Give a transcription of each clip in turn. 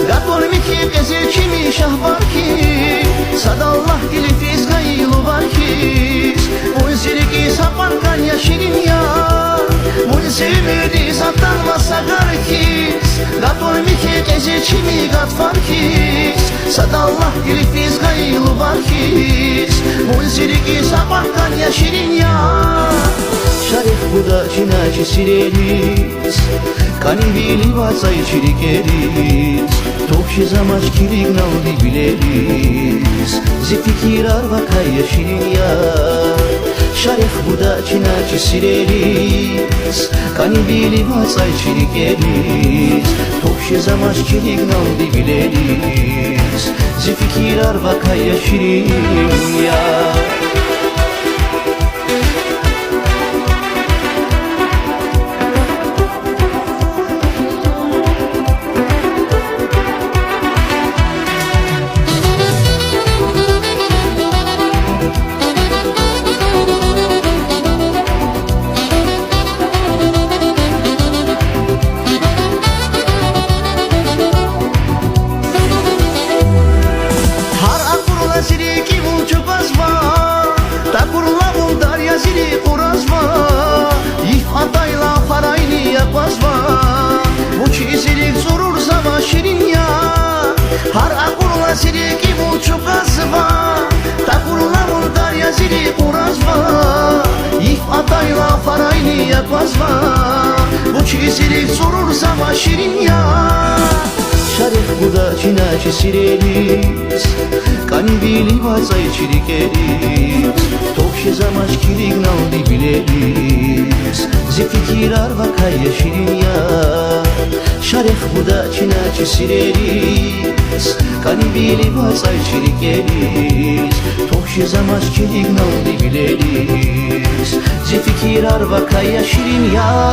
Gatol miki gezer kimi şah var ki, sadallah dili fizgaylı var ki. Muzirki sapan kan ya şirin ya, muzirki sattanma sagar ki. Gatol miki gezer kimi gat var ki, sadallah dili fizgaylı var ki. Muzirki sapan kan ya şirin ya. Şarif buda çinaçı sireriz, kanibili vatsay çirikeriz. Tokşi zamaç kirik naldi bileriz, zifikirar vakaya şirin ya. Şarif buda çinaçı sireriz, kanibili vatsay çirikeriz. Tokşi zamaç kirik naldi bileriz, zifikirar vakaya şirin ya. Ziriki bulçuk azva, takurla buldar ya ziri kurazva. Yif atayla farayni yapazva, bu çizilik zorur zava şirin ya. Har akurla ziriki bulçuk azva, takurla buldar ya ziri kurazva. Yif atayla farayni yapazva, bu çizilik zorur zava şirin ya. Şarif buda çinaçı sireriz, kanibili vatsay çirikeriz. Tokşi zamaç kirik naldi bileriz, zifikirar vakaya şirin ya. Şarif buda çinaçı sireriz, kanibili vatsay çirikeriz. Tokşi zamaç kirik naldi bileriz, zifikirar vakaya şirin ya.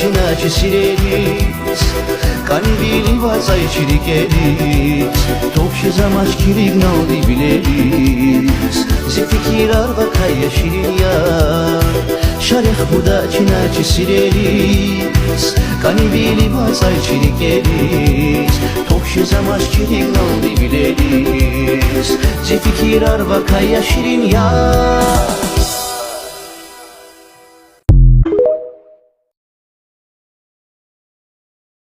Çinaçı sireriz, kanibili vatsay çirikeriz. Tokşi zamaç kirik naldi bileriz, zifikirar vakaya şirin ya. Şarif buda çinaçı sireriz, kanibili vatsay çirikeriz. Tokşi zamaç kirik naldi bileriz, zifikirar vakaya şirin ya.